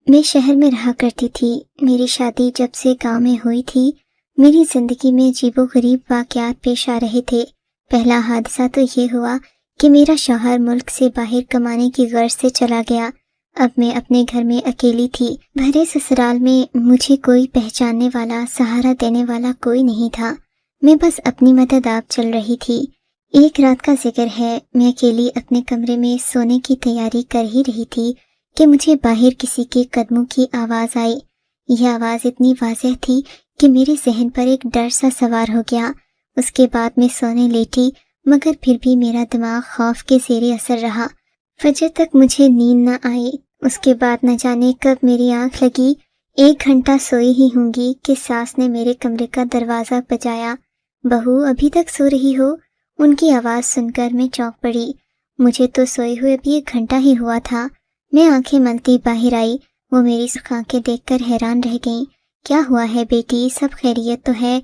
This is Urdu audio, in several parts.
میں شہر میں رہا کرتی تھی۔ میری شادی جب سے گاؤں میں ہوئی تھی، میری زندگی میں عجیب و غریب واقعات پیش آ رہے تھے۔ پہلا حادثہ تو یہ ہوا کہ میرا شوہر ملک سے باہر کمانے کی غرض سے چلا گیا۔ اب میں اپنے گھر میں اکیلی تھی۔ بھرے سسرال میں مجھے کوئی پہچاننے والا، سہارا دینے والا کوئی نہیں تھا۔ میں بس اپنی مدد آپ چل رہی تھی۔ ایک رات کا ذکر ہے، میں اکیلی اپنے کمرے میں سونے کی تیاری کر ہی رہی تھی کہ مجھے باہر کسی کے قدموں کی آواز آئی۔ یہ آواز اتنی واضح تھی کہ میرے ذہن پر ایک ڈر سا سوار ہو گیا۔ اس کے بعد میں سونے لیٹی، مگر پھر بھی میرا دماغ خوف کے زیر اثر رہا۔ فجر تک مجھے نیند نہ آئی۔ اس کے بعد نہ جانے کب میری آنکھ لگی۔ 1 گھنٹہ سوئی ہی ہوں گی کہ ساس نے میرے کمرے کا دروازہ بجایا۔ بہو ابھی تک سو رہی ہو؟ ان کی آواز سن کر میں چونک پڑی۔ مجھے تو سوئے ہوئے ابھی 1 گھنٹہ ہی ہوا تھا۔ میں آنکھیں ملتی باہر آئی۔ وہ میری سرخ آنکھیں دیکھ کر حیران رہ گئیں۔ کیا ہوا ہے بیٹی، سب خیریت تو ہے؟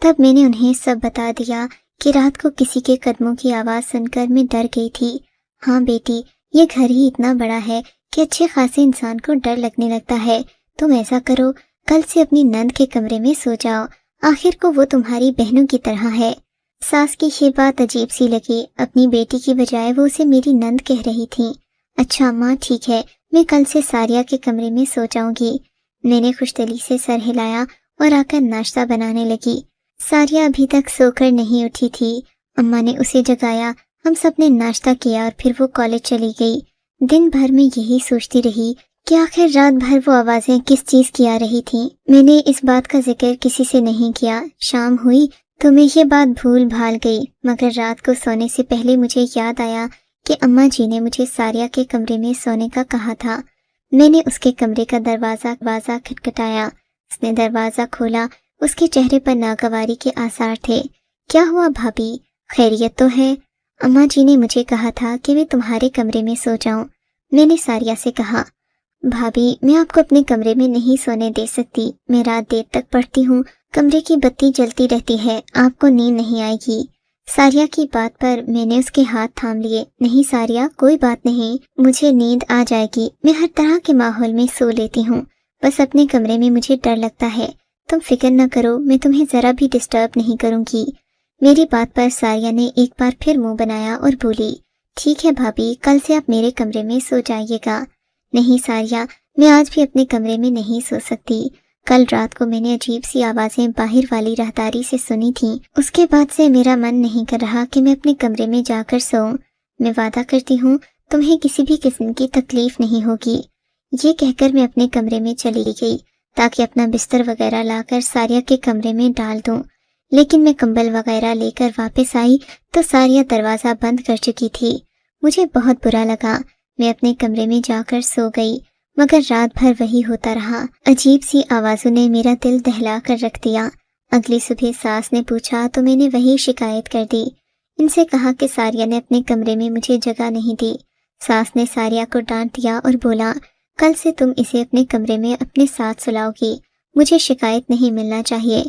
تب میں نے انہیں سب بتا دیا کہ رات کو کسی کے قدموں کی آواز سن کر میں ڈر گئی تھی۔ ہاں بیٹی، یہ گھر ہی اتنا بڑا ہے کہ اچھے خاصے انسان کو ڈر لگنے لگتا ہے۔ تم ایسا کرو، کل سے اپنی نند کے کمرے میں سو جاؤ، آخر کو وہ تمہاری بہنوں کی طرح ہے۔ ساس کی یہ بات عجیب سی لگی۔ اپنی بیٹی کی بجائے وہ اسے میری نند کہہ رہی تھی۔ اچھا ماں ٹھیک ہے، میں کل سے ساریہ کے کمرے میں سو جاؤں گی۔ میں نے خوش دلی سے سر ہلایا اور آ کر ناشتہ بنانے لگی۔ ساریہ ابھی تک سو کر نہیں اٹھی تھی۔ اماں نے اسے جگایا، ہم سب نے ناشتہ کیا اور پھر وہ کالج چلی گئی۔ دن بھر میں یہی سوچتی رہی کہ آخر رات بھر وہ آوازیں کس چیز کی آ رہی تھیں۔ میں نے اس بات کا ذکر کسی سے نہیں کیا۔ شام ہوئی تو میں یہ بات بھول بھال گئی، مگر رات کو سونے سے پہلے مجھے یاد آیا کہ اماں جی نے مجھے ساریہ کے کمرے میں سونے کا کہا تھا۔ میں نے اس کے کمرے کا دروازہ کھٹکھٹایا۔ اس نے دروازہ کھولا۔ اس کے چہرے پر ناگواری کے آثار تھے۔ کیا ہوا بھابھی، خیریت تو ہے؟ اماں جی نے مجھے کہا تھا کہ میں تمہارے کمرے میں سو جاؤں۔ میں نے ساریہ سے کہا، بھابھی میں آپ کو اپنے کمرے میں نہیں سونے دے سکتی، میں رات دیر تک پڑھتی ہوں، کمرے کی بتی جلتی رہتی ہے، آپ کو نیند نہیں آئے گی۔ ساریہ کی بات پر میں نے اس کے ہاتھ تھام لیے۔ نہیں ساریہ، کوئی بات نہیں، مجھے نیند آ جائے گی، میں ہر طرح کے ماحول میں سو لیتی ہوں، بس اپنے کمرے میں مجھے ڈر لگتا ہے۔ تم فکر نہ کرو، میں تمہیں ذرا بھی ڈسٹرب نہیں کروں گی۔ میری بات پر ساریہ نے ایک بار پھر منہ بنایا اور بولی، ٹھیک ہے بھابھی، کل سے آپ میرے کمرے میں سو جائیے گا۔ نہیں ساریہ، میں آج بھی اپنے کمرے میں نہیں سو سکتی۔ کل رات کو میں نے عجیب سی آوازیں باہر والی راہداری سے سنی تھیں۔ اس کے بعد سے میرا من نہیں کر رہا کہ میں اپنے کمرے میں جا کر سوؤں۔ میں وعدہ کرتی ہوں تمہیں کسی بھی قسم کی تکلیف نہیں ہوگی۔ یہ کہہ کر میں اپنے کمرے میں چلی گئی تاکہ اپنا بستر وغیرہ لا کر ساریہ کے کمرے میں ڈال دوں، لیکن میں کمبل وغیرہ لے کر واپس آئی تو ساریہ دروازہ بند کر چکی تھی۔ مجھے بہت برا لگا۔ میں اپنے کمرے میں جا کر سو گئی، مگر رات بھر وہی ہوتا رہا۔ عجیب سی آوازوں نے میرا دل دہلا کر رکھ دیا۔ اگلی صبح ساس نے پوچھا تو میں نے وہی شکایت کر دی۔ ان سے کہا کہ ساریہ نے اپنے کمرے میں مجھے جگہ نہیں دی۔ ساس نے ساریہ کو ڈانٹ دیا اور بولا، کل سے تم اسے اپنے کمرے میں اپنے ساتھ سلاؤ گی، مجھے شکایت نہیں ملنا چاہیے۔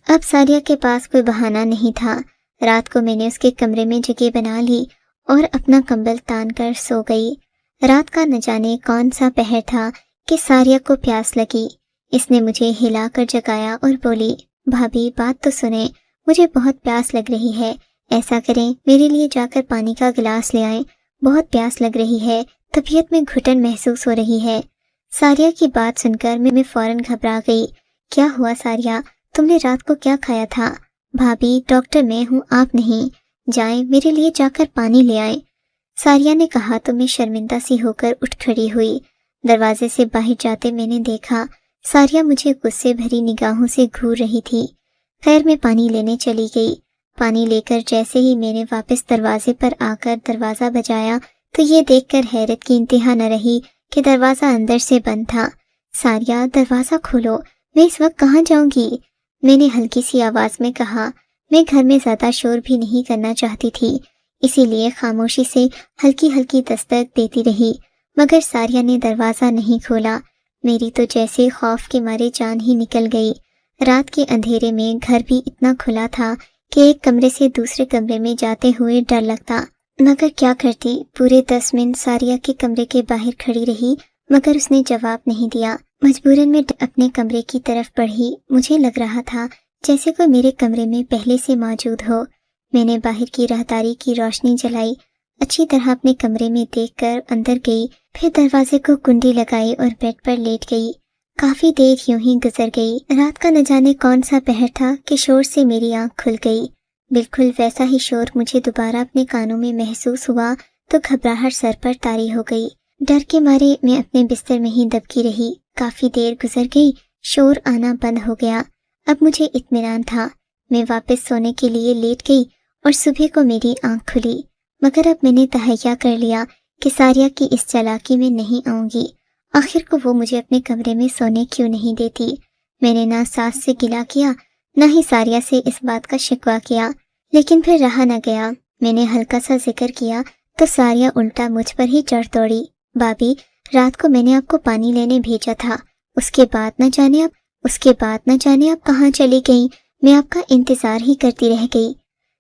اب ساریہ کے پاس کوئی بہانہ نہیں تھا۔ رات کو میں نے اس کے کمرے میں جگہ بنا لی اور اپنا کمبل تان کر سو گئی۔ رات کا نہ جانے کون سا پہر تھا کہ ساریہ کو پیاس لگی۔ اس نے مجھے ہلا کر جگایا اور بولی، بھابھی بات تو سنیں، مجھے بہت پیاس لگ رہی ہے، ایسا کریں میرے لیے جا کر پانی کا گلاس لے آئیں، بہت پیاس لگ رہی ہے، طبیعت میں گھٹن محسوس ہو رہی ہے۔ ساریہ کی بات سن کر میں فوراً گھبرا گئی۔ کیا ہوا ساریہ، تم نے رات کو کیا کھایا تھا؟ بھابھی ڈاکٹر میں ہوں، آپ نہیں، جائیں میرے لیے جا کر پانی لے آئیں۔ ساریہ نے کہا تو میں شرمندہ سی ہو کر اٹھ کھڑی ہوئی۔ دروازے سے باہر جاتے میں نے دیکھا ساریہ مجھے غصے بھری نگاہوں سے گھور رہی تھی۔ خیر میں پانی لینے چلی گئی۔ پانی لے کر جیسے ہی میں نے واپس دروازے پر آ کر دروازہ بجایا تو یہ دیکھ کر حیرت کی انتہا نہ رہی کہ دروازہ اندر سے بند تھا۔ ساریہ دروازہ کھولو، میں اس وقت کہاں جاؤں گی؟ میں نے ہلکی سی آواز میں کہا۔ میں گھر میں زیادہ شور بھی نہیں کرنا چاہتی تھی، اسی لیے خاموشی سے ہلکی ہلکی دستک دیتی رہی، مگر ساریہ نے دروازہ نہیں کھولا۔ میری تو جیسے خوف کے مارے جان ہی نکل گئی۔ رات کے اندھیرے میں گھر بھی اتنا کھلا تھا کہ ایک کمرے سے دوسرے کمرے میں جاتے ہوئے ڈر لگتا، مگر کیا کرتی؟ پورے 10 منٹ ساریہ کے کمرے کے باہر کھڑی رہی مگر اس نے جواب نہیں دیا۔ مجبوراً میں اپنے کمرے کی طرف بڑھی۔ مجھے لگ رہا تھا جیسے کوئی میرے کمرے میں پہلے سے موجود ہو۔ میں نے باہر کی راہداری کی روشنی جلائی، اچھی طرح اپنے کمرے میں دیکھ کر اندر گئی، پھر دروازے کو کنڈی لگائی اور بیڈ پر لیٹ گئی۔ کافی دیر یوں ہی گزر گئی۔ رات کا نہ جانے کون سا پہر تھا کہ شور سے میری آنکھ کھل گئی۔ بالکل ویسا ہی شور مجھے دوبارہ اپنے کانوں میں محسوس ہوا تو گھبراہٹ سر پر طاری ہو گئی۔ ڈر کے مارے میں اپنے بستر میں ہی دبکی رہی۔ کافی دیر گزر گئی، شور آنا بند ہو گیا۔ اب مجھے اطمینان تھا۔ میں واپس سونے کے لیے لیٹ گئی اور صبح کو میری آنکھ کھلی، مگر اب میں نے تہیہ کر لیا کہ ساریہ کی اس چالاکی میں نہیں آؤں گی۔ آخر کو وہ مجھے اپنے کمرے میں سونے کیوں نہیں دیتی؟ میں نے نہ ساس سے گلہ کیا، نہ ہی ساریہ سے اس بات کا شکوہ کیا، لیکن پھر رہا نہ گیا۔ میں نے ہلکا سا ذکر کیا تو ساریہ الٹا مجھ پر ہی چڑھ دوڑی۔ بابی، رات کو میں نے آپ کو پانی لینے بھیجا تھا، اس کے بعد نہ جانے آپ کہاں چلی گئیں؟ میں آپ کا انتظار ہی کرتی رہ گئی۔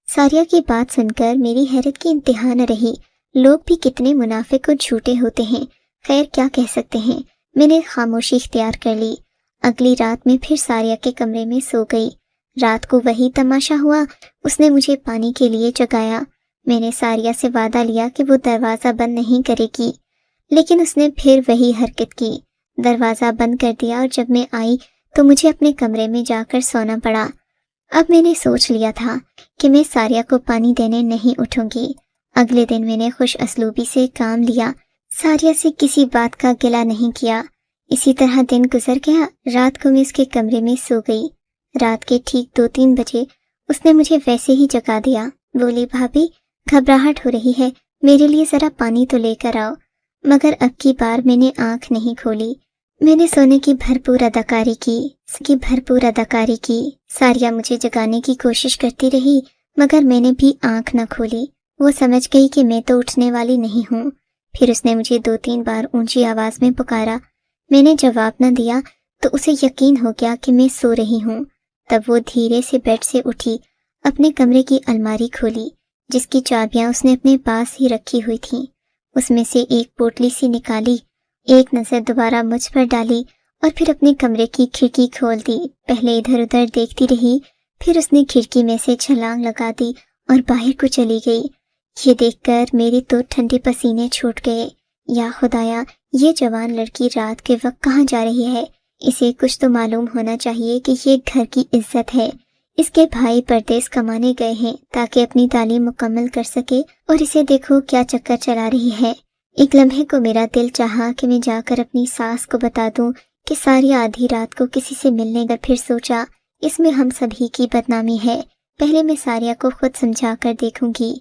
ساریہ کی بات سن کر میری حیرت کی انتہا نہ رہی۔ لوگ بھی کتنے منافق اور جھوٹے ہوتے ہیں، خیر کیا کہہ سکتے ہیں۔ میں نے خاموشی اختیار کر لی۔ اگلی رات میں پھر ساریہ کے کمرے میں سو گئی۔ رات کو وہی تماشا ہوا، اس نے مجھے پانی کے لیے جگایا۔ میں نے ساریہ سے وعدہ لیا کہ وہ دروازہ بند نہیں کرے گی، لیکن اس نے پھر وہی حرکت کی، دروازہ بند کر دیا، اور جب میں آئی تو مجھے اپنے کمرے میں جا کر سونا پڑا۔ اب میں نے سوچ لیا تھا کہ میں ساریہ کو پانی دینے نہیں اٹھوں گی۔ اگلے دن میں نے خوش اسلوبی سے کام لیا، ساریہ سے کسی بات کا گلہ نہیں کیا۔ اسی طرح دن گزر گیا۔ رات کو میں اس کے کمرے میں سو گئی۔ رات کے ٹھیک 2-3 بجے اس نے مجھے ویسے ہی جگا دیا۔ بولی، بھابی گھبراہٹ ہو رہی ہے، میرے لیے ذرا پانی تو لے کر آؤ۔ مگر اب کی بار میں نے آنکھ نہیں کھولی۔ میں نے سونے کی بھرپور اداکاری کی۔ ساریہ مجھے جگانے کی کوشش کرتی رہی، مگر میں نے بھی آنکھ نہ کھولی۔ وہ سمجھ گئی کہ میں تو اٹھنے والی نہیں ہوں۔ پھر اس نے مجھے 2-3 بار اونچی آواز میں پکارا۔ میں نے جواب نہ دیا تو اسے یقین ہو گیا کہ میں سو رہی ہوں۔ تب وہ دھیرے سے بیڈ سے اٹھی، اپنے کمرے کی الماری کھولی، جس کی چابیاں اس نے اپنے پاس ہی رکھی ہوئی تھیں۔ اس میں سے ایک پوٹلی سی نکالی، ایک نظر دوبارہ مجھ پر ڈالی اور پھر اپنے کمرے کی کھڑکی کھول دی۔ پہلے ادھر ادھر دیکھتی رہی، پھر اس نے کھڑکی میں سے چھلانگ لگا دی اور باہر کو چلی گئی۔ یہ دیکھ کر میرے تو ٹھنڈے پسینے چھوٹ گئے۔ یا خدایا، یہ جوان لڑکی رات کے وقت کہاں جا رہی ہے؟ اسے کچھ تو معلوم ہونا چاہیے کہ یہ گھر کی عزت ہے۔ اس کے بھائی پردیس کمانے گئے ہیں تاکہ اپنی تعلیم مکمل کر سکے، اور اسے دیکھو کیا چکر چلا رہی ہے۔ ایک لمحے کو میرا دل چاہا کہ میں جا کر اپنی ساس کو بتا دوں کہ ساریہ آدھی رات کو کسی سے ملنے گئی۔ پھر سوچا اس میں ہم سبھی کی بدنامی ہے، پہلے میں ساریہ کو خود سمجھا کر دیکھوں گی۔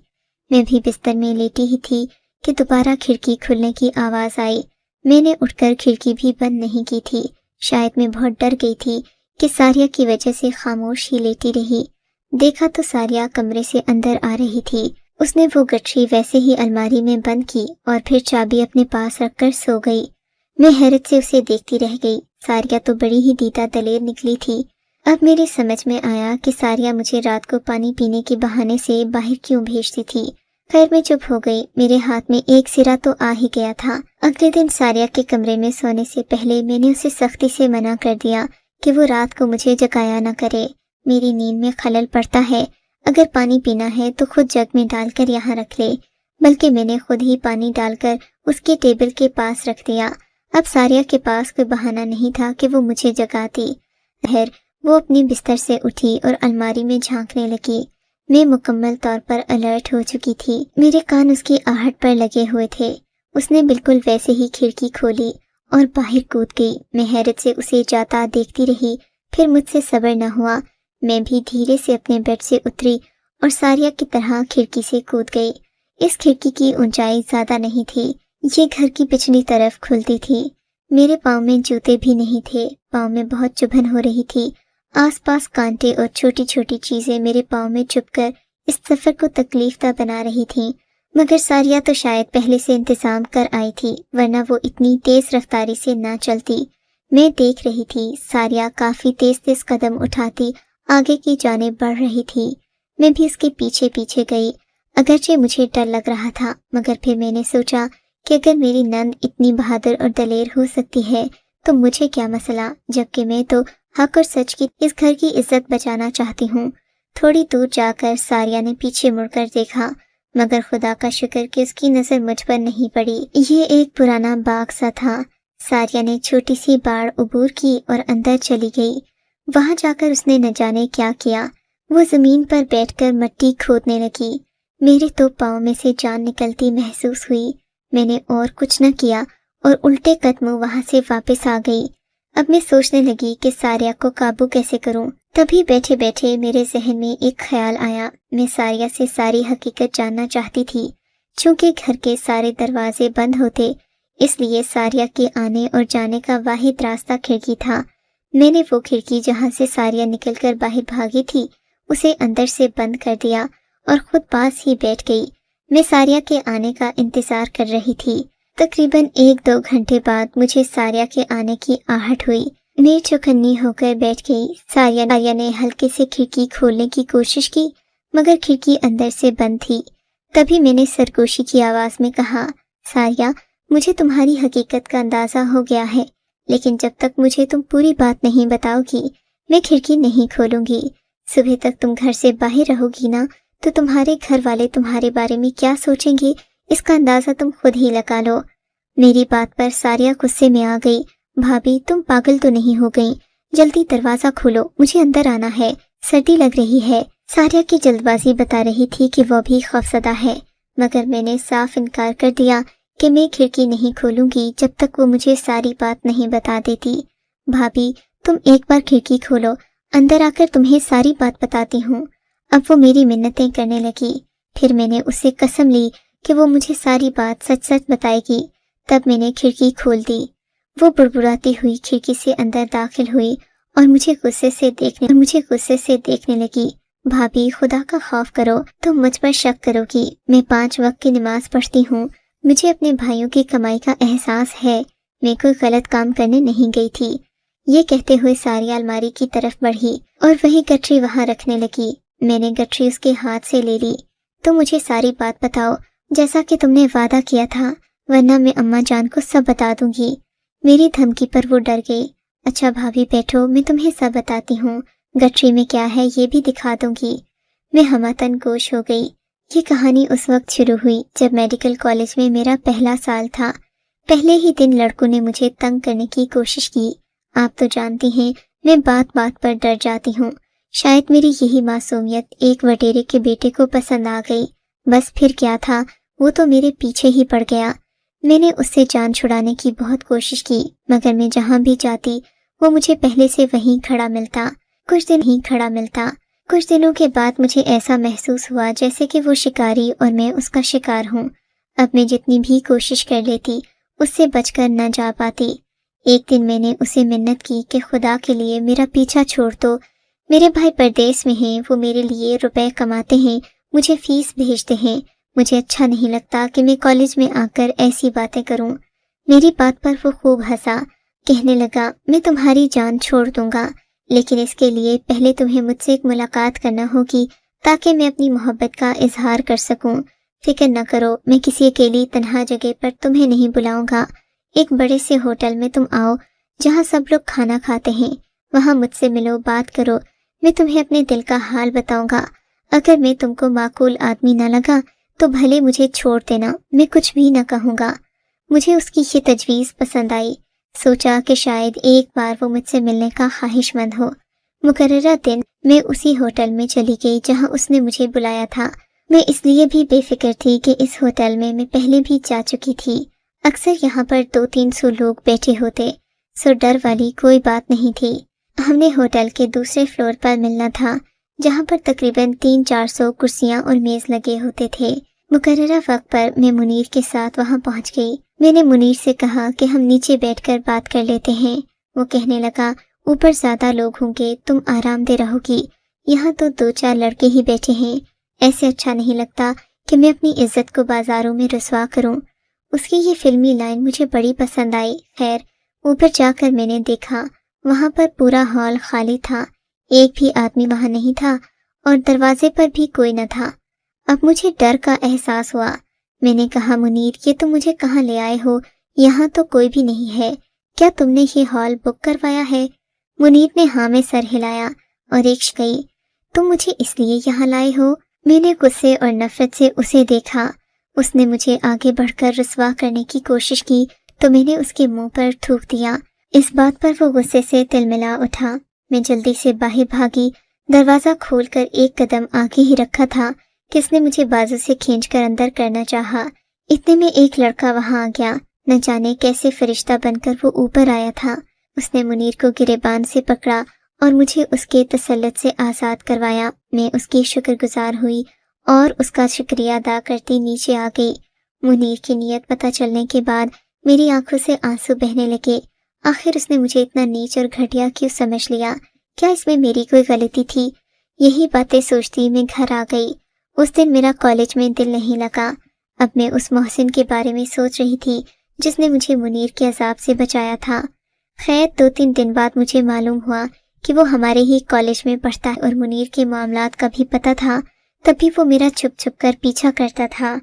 میں بھی بستر میں لیٹی ہی تھی کہ دوبارہ کھڑکی کھلنے کی آواز آئی۔ میں نے اٹھ کر کھڑکی بھی بند نہیں کی تھی۔ شاید میں بہت ڈر گئی تھی کہ ساریہ کی وجہ سے خاموش ہی لیٹی رہی۔ دیکھا تو ساریہ کمرے سے اندر آ رہی تھی۔ اس نے وہ گٹھری ویسے ہی الماری میں بند کی اور پھر چابی اپنے پاس رکھ کر سو گئی۔ میں حیرت سے اسے دیکھتی رہ گئی۔ ساریہ تو بڑی ہی دیدہ دلیر نکلی تھی۔ اب میری سمجھ میں آیا کہ ساریہ مجھے رات کو پانی پینے کے بہانے سے باہر کیوں بھیجتی تھی۔ خیر میں چپ ہو گئی۔ میرے ہاتھ میں ایک سرا تو آ ہی گیا تھا۔ اگلے دن ساریہ کے کمرے میں سونے سے پہلے میں نے اسے سختی سے منع کر دیا کہ وہ رات کو مجھے جگایا نہ کرے۔ میری نیند میں خلل پڑتا ہے، اگر پانی پینا ہے تو خود جگ میں ڈال کر یہاں رکھ لے۔ بلکہ میں نے خود ہی پانی ڈال کر اس کے ٹیبل کے پاس رکھ دیا۔ اب ساریہ کے پاس کوئی بہانہ نہیں تھا کہ وہ مجھے جگاتی۔ خیر وہ اپنی بستر سے اٹھی اور الماری میں جھانکنے لگی۔ میں مکمل طور پر الرٹ ہو چکی تھی۔ میرے کان اس کی آہٹ پر لگے ہوئے تھے۔ اس نے بالکل ویسے ہی کھڑکی کھولی اور باہر کود گئی۔ میں حیرت سے اسے جاتا دیکھتی رہی، پھر مجھ سے صبر نہ ہوا۔ میں بھی دھیرے سے اپنے بیڈ سے اتری اور ساریہ کی طرح کھڑکی سے کود گئی۔ اس کھڑکی کی اونچائی زیادہ نہیں تھی، یہ گھر کی پچھلی طرف کھلتی تھی۔ میرے پاؤں میں جوتے بھی نہیں تھے، پاؤں میں بہت چبھن ہو رہی تھی۔ آس پاس کانٹے اور چھوٹی چھوٹی چیزیں میرے پاؤں میں چبھ کر اس سفر کو تکلیف دہ بنا رہی تھیں، مگر ساریہ تو شاید پہلے سے انتظام کر آئی تھی، ورنہ وہ اتنی تیز رفتاری سے نہ چلتی۔ میں دیکھ رہی تھی ساریہ کافی تیز تیز قدم اٹھاتی آگے کی جانب بڑھ رہی تھی۔ میں بھی اس کے پیچھے پیچھے گئی، اگرچہ مجھے ڈر لگ رہا تھا، مگر پھر میں نے سوچا کہ اگر میری نند اتنی بہادر اور دلیر ہو سکتی ہے تو مجھے کیا مسئلہ، جبکہ میں تو حق اور سچ کی اس گھر کی عزت بچانا چاہتی ہوں۔ تھوڑی دور جا کر ساریہ نے پیچھے مڑ کر دیکھا، مگر خدا کا شکر کہ اس کی نظر مجھ پر نہیں پڑی۔ یہ ایک پرانا باغ سا تھا۔ ساریہ نے چھوٹی سی باڑ عبور کی اور اندر چلی گئی۔ وہاں جا کر اس نے نہ جانے کیا کیا، وہ زمین پر بیٹھ کر مٹی کھودنے لگی۔ میرے تو پاؤں میں سے جان نکلتی محسوس ہوئی۔ میں نے اور کچھ نہ کیا اور الٹے قدموں وہاں سے واپس آ گئی۔ اب میں سوچنے لگی کہ ساریہ کو قابو کیسے کروں۔ تبھی بیٹھے بیٹھے میرے ذہن میں ایک خیال آیا۔ میں ساریہ سے ساری حقیقت جاننا چاہتی تھی۔ چونکہ گھر کے سارے دروازے بند ہوتے، اس لیے ساریہ کے آنے اور جانے کا واحد راستہ کھڑکی تھا۔ میں نے وہ کھڑکی جہاں سے ساریہ نکل کر باہر بھاگی تھی اسے اندر سے بند کر دیا اور خود پاس ہی بیٹھ گئی۔ میں ساریہ کے آنے کا انتظار کر رہی تھی۔ تقریباً 1-2 گھنٹے بعد مجھے ساریہ کے آنے کی آہٹ ہوئی۔ میں چوکنی ہو کر بیٹھ گئی۔ ساریہ نے ہلکے سے کھڑکی کھولنے کی کوشش کی، مگر کھڑکی اندر سے بند تھی۔ تبھی میں نے سرگوشی کی آواز میں کہا، ساریہ، مجھے تمہاری حقیقت کا اندازہ ہو گیا ہے، لیکن جب تک مجھے تم پوری بات نہیں بتاؤ گی میں کھڑکی نہیں کھولوں گی۔ صبح تک تم گھر سے باہر رہو گی نا، تو تمہارے گھر والے تمہارے بارے میں کیا سوچیں گے اس کا اندازہ تم خود ہی لگا لو۔ میری بات پر ساریہ غصے میں آ گئی۔ بھابھی، تم پاگل تو نہیں ہو گئی؟ جلدی دروازہ کھولو، مجھے اندر آنا ہے، سردی لگ رہی ہے۔ ساریہ کی جلد بازی بتا رہی تھی کہ وہ بھی خوفزدہ ہے، مگر میں نے صاف انکار کر دیا کہ میں کھڑکی نہیں کھولوں گی جب تک وہ مجھے ساری بات نہیں بتا دیتی۔ بھابھی، تم ایک بار کھڑکی کھولو، اندر آ کر تمہیں ساری بات بتاتی ہوں۔ اب وہ میری منتیں کرنے لگی۔ پھر میں نے اسے قسم لی کہ وہ مجھے ساری بات سچ سچ بتائے گی۔ تب میں نے کھڑکی کھول دی۔ وہ بڑبڑاتی ہوئی کھڑکی سے اندر داخل ہوئی اور مجھے غصے سے دیکھنے لگی۔ بھابھی، خدا کا خوف کرو، تم مجھ پر شک کرو گی۔ میں 5 وقت کی نماز پڑھتی ہوں، مجھے اپنے بھائیوں کی کمائی کا احساس ہے، میں کوئی غلط کام کرنے نہیں گئی تھی۔ یہ کہتے ہوئے ساریہ الماری کی طرف بڑھی اور وہی گٹری وہاں رکھنے لگی۔ میں نے گٹری اس کے ہاتھ سے لے لی۔ تو مجھے ساری بات بتاؤ، جیسا کہ تم نے وعدہ کیا تھا، ورنہ میں اماں جان کو سب بتا دوں گی۔ میری دھمکی پر وہ ڈر گئی۔ اچھا بھابھی بیٹھو، میں تمہیں سب بتاتی ہوں، گٹری میں کیا ہے یہ بھی دکھا دوں گی۔ میں ہماتن گوش ہو گئی۔ یہ کہانی اس وقت شروع ہوئی جب میڈیکل کالج میں میرا پہلا سال تھا۔ پہلے ہی دن لڑکوں نے مجھے تنگ کرنے کی کوشش کی۔ آپ تو جانتی ہیں میں بات بات پر ڈر جاتی ہوں۔ شاید میری یہی معصومیت ایک وڈیرے کے بیٹے کو پسند آ گئی۔ بس پھر کیا تھا، وہ تو میرے پیچھے ہی پڑ گیا۔ میں نے اس سے جان چھڑانے کی بہت کوشش کی، مگر میں جہاں بھی جاتی وہ مجھے پہلے سے وہیں کھڑا ملتا۔ کچھ دنوں کے بعد مجھے ایسا محسوس ہوا جیسے کہ وہ شکاری اور میں اس کا شکار ہوں۔ اب میں جتنی بھی کوشش کر لیتی اس سے بچ کر نہ جا پاتی۔ ایک دن میں نے اسے منت کی کہ خدا کے لیے میرا پیچھا چھوڑ دو، میرے بھائی پردیس میں ہیں، وہ میرے لیے روپے کماتے ہیں، مجھے فیس بھیجتے ہیں، مجھے اچھا نہیں لگتا کہ میں کالج میں آ کر ایسی باتیں کروں۔ میری بات پر وہ خوب ہنسا، کہنے لگا میں تمہاری جان چھوڑ دوں گا، لیکن اس کے لیے پہلے تمہیں مجھ سے ایک ملاقات کرنا ہوگی تاکہ میں اپنی محبت کا اظہار کر سکوں۔ فکر نہ کرو، میں کسی اکیلی تنہا جگہ پر تمہیں نہیں بلاؤں گا۔ ایک بڑے سے ہوٹل میں تم آؤ جہاں سب لوگ کھانا کھاتے ہیں، وہاں مجھ سے ملو، بات کرو، میں تمہیں اپنے دل کا حال بتاؤں گا۔ اگر میں تم کو معقول آدمی نہ لگا تو بھلے مجھے چھوڑ دینا، میں کچھ بھی نہ کہوں گا۔ مجھے اس کی یہ تجویز پسند آئی۔ سوچا کہ شاید ایک بار وہ مجھ سے ملنے کا خواہش مند ہو۔ مقررہ دن میں اسی ہوٹل میں چلی گئی جہاں اس نے مجھے بلایا تھا۔ میں اس لیے بھی بے فکر تھی کہ اس ہوٹل میں پہلے بھی جا چکی تھی۔ اکثر یہاں پر 200-300 لوگ بیٹھے ہوتے، سو ڈر والی کوئی بات نہیں تھی۔ ہم نے ہوٹل کے دوسرے فلور پر ملنا تھا جہاں پر تقریباً 300-400 کرسیاں اور میز لگے ہوتے تھے۔ مقررہ وقت پر میں منیر کے ساتھ وہاں پہنچ گئی۔ میں نے منیر سے کہا کہ ہم نیچے بیٹھ کر بات کر لیتے ہیں۔ وہ کہنے لگا اوپر زیادہ لوگ ہوں گے، تم آرام دہ رہو گی، یہاں تو 2-4 لڑکے ہی بیٹھے ہیں، ایسے اچھا نہیں لگتا کہ میں اپنی عزت کو بازاروں میں رسوا کروں۔ اس کی یہ فلمی لائن مجھے بڑی پسند آئی۔ خیر، اوپر جا کر میں نے دیکھا وہاں پر پورا ہال خالی تھا، ایک بھی آدمی وہاں نہیں تھا اور دروازے پر بھی کوئی نہ تھا۔ اب مجھے ڈر کا احساس ہوا۔ میں نے کہا منیر یہ تم مجھے کہاں لے آئے ہو؟ یہاں تو کوئی بھی نہیں ہے، کیا تم نے یہ ہال بک کروایا ہے؟ منیر نے ہاں میں سر ہلایا اور ایک گئی، تم مجھے اس لیے یہاں لائے ہو؟ میں نے غصے اور نفرت سے اسے دیکھا۔ اس نے مجھے آگے بڑھ کر رسوا کرنے کی کوشش کی تو میں نے اس کے منہ پر تھوک دیا۔ اس بات پر وہ غصے سے تلملا اٹھا۔ میں جلدی سے باہر بھاگی، دروازہ کھول کر ایک قدم آگے ہی رکھا تھا کہ اس نے مجھے بازو سے کھینچ کر اندر کرنا چاہا۔ اتنے میں ایک لڑکا وہاں آ گیا، نہ جانے کیسے فرشتہ بن کر وہ اوپر آیا تھا۔ اس نے منیر کو گریبان سے پکڑا اور مجھے اس کے تسلط سے آزاد کروایا۔ میں اس کی شکر گزار ہوئی اور اس کا شکریہ ادا کرتی نیچے آ گئی۔ منیر کی نیت پتہ چلنے کے بعد میری آنکھوں سے آنسو بہنے لگے۔ آخر اس نے مجھے اتنا نیچ اور گھٹیا کیوں سمجھ لیا؟ کیا اس میں میری کوئی غلطی تھی؟ یہی باتیں سوچتی میں گھر آ گئی۔ اس دن میرا کالج میں دل نہیں لگا۔ اب میں اس محسن کے بارے میں سوچ رہی تھی جس نے مجھے منیر کے عذاب سے بچایا تھا۔ خیر 2-3 دن بعد مجھے معلوم ہوا کہ وہ ہمارے ہی کالج میں پڑھتا ہے اور منیر کے معاملات کا بھی پتہ تھا، تب بھی وہ میرا چھپ چھپ کر پیچھا کرتا تھا۔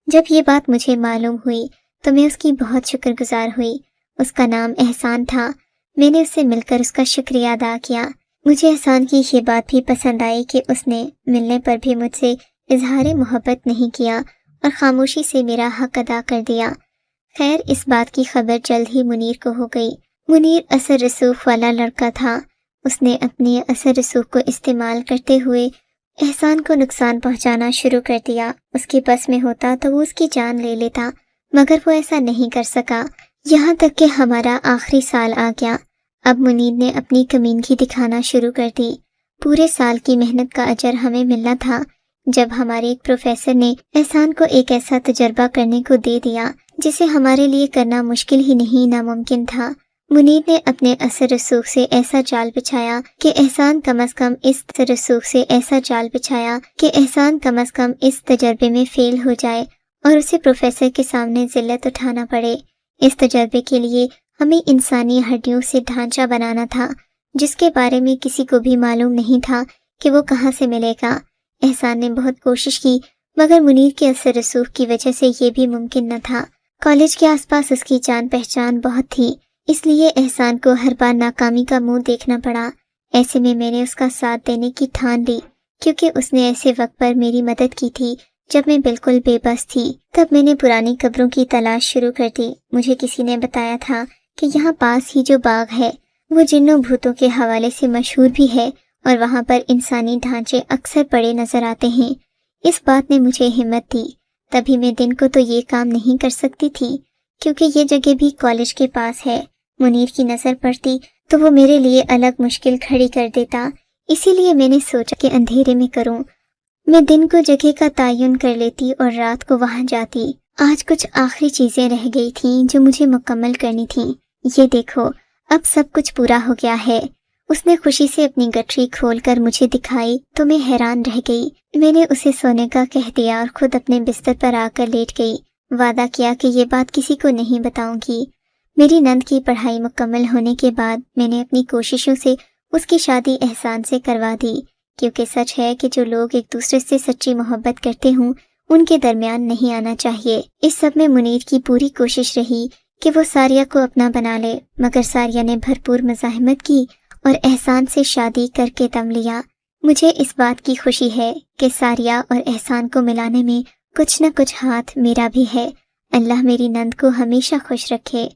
جب یہ بات مجھے معلوم ہوئی تو میں اس کی بہت شکر گزار ہوئی۔ اس کا نام احسان تھا۔ میں نے اس سے مل کر اس کا شکریہ ادا کیا۔ مجھے احسان کی یہ بات بھی پسند آئی کہ اس نے ملنے پر بھی مجھ سے اظہار محبت نہیں کیا اور خاموشی سے میرا حق ادا کر دیا۔ خیر اس بات کی خبر جلد ہی منیر کو ہو گئی۔ منیر اثر رسوخ والا لڑکا تھا۔ اس نے اپنے اثر رسوخ کو استعمال کرتے ہوئے احسان کو نقصان پہنچانا شروع کر دیا۔ اس کے بس میں ہوتا تو وہ اس کی جان لے لیتا، مگر وہ ایسا نہیں کر سکا۔ یہاں تک کہ ہمارا آخری سال آ گیا۔ اب منیر نے اپنی کمینگی دکھانا شروع کر دی۔ پورے سال کی محنت کا اجر ہمیں ملنا تھا۔ جب ہمارے ایک پروفیسر نے احسان کو ایک ایسا تجربہ کرنے کو دے دیا جسے ہمارے لیے کرنا مشکل ہی نہیں ناممکن تھا، منیر نے اپنے اثر رسوخ سے ایسا جال بچھایا کہ احسان کم از کم اس تجربے میں فیل ہو جائے اور اسے پروفیسر کے سامنے ذلت اٹھانا پڑے۔ اس تجربے کے لیے ہمیں انسانی ہڈیوں سے ڈھانچہ بنانا تھا جس کے بارے میں کسی کو بھی معلوم نہیں تھا کہ وہ کہاں سے ملے گا۔ احسان نے بہت کوشش کی مگر منیر کے اثر رسوخ کی وجہ سے یہ بھی ممکن نہ تھا۔ کالج کے آس پاس اس کی جان پہچان بہت تھی، اس لیے احسان کو ہر بار ناکامی کا منہ دیکھنا پڑا۔ ایسے میں نے اس کا ساتھ دینے کی ٹھان لی کیونکہ اس نے ایسے وقت پر میری مدد کی تھی جب میں بالکل بے بس تھی۔ تب میں نے پرانی قبروں کی تلاش شروع کر دی۔ مجھے کسی نے بتایا تھا کہ یہاں پاس ہی جو باغ ہے وہ جنوں بھوتوں کے حوالے سے مشہور بھی ہے اور وہاں پر انسانی ڈھانچے اکثر پڑے نظر آتے ہیں۔ اس بات نے مجھے ہمت دی۔ تبھی میں دن کو تو یہ کام نہیں کر سکتی تھی کیونکہ یہ جگہ بھی کالج کے پاس ہے۔ منیر کی نظر پڑتی تو وہ میرے لیے الگ مشکل کھڑی کر دیتا، اسی لیے میں نے سوچا کہ اندھیرے میں کروں۔ میں دن کو جگہ کا تعین کر لیتی اور رات کو وہاں جاتی۔ آج کچھ آخری چیزیں رہ گئی تھیں جو مجھے مکمل کرنی تھیں۔ یہ دیکھو اب سب کچھ پورا ہو گیا ہے۔ اس نے خوشی سے اپنی گٹری کھول کر مجھے دکھائی تو میں حیران رہ گئی۔ میں نے اسے سونے کا کہہ دیا اور خود اپنے بستر پر آ کر لیٹ گئی۔ وعدہ کیا کہ یہ بات کسی کو نہیں بتاؤں گی۔ میری نند کی پڑھائی مکمل ہونے کے بعد میں نے اپنی کوششوں سے اس کی شادی احسان سے کروا دی، کیونکہ سچ ہے کہ جو لوگ ایک دوسرے سے سچی محبت کرتے ہوں ان کے درمیان نہیں آنا چاہیے۔ اس سب میں منیر کی پوری کوشش رہی کہ وہ ساریہ کو اپنا بنا لے، مگر ساریہ نے بھرپور مزاحمت کی اور احسان سے شادی کر کے دم لیا۔ مجھے اس بات کی خوشی ہے کہ ساریہ اور احسان کو ملانے میں کچھ نہ کچھ ہاتھ میرا بھی ہے۔ اللہ میری نند کو ہمیشہ خوش رکھے۔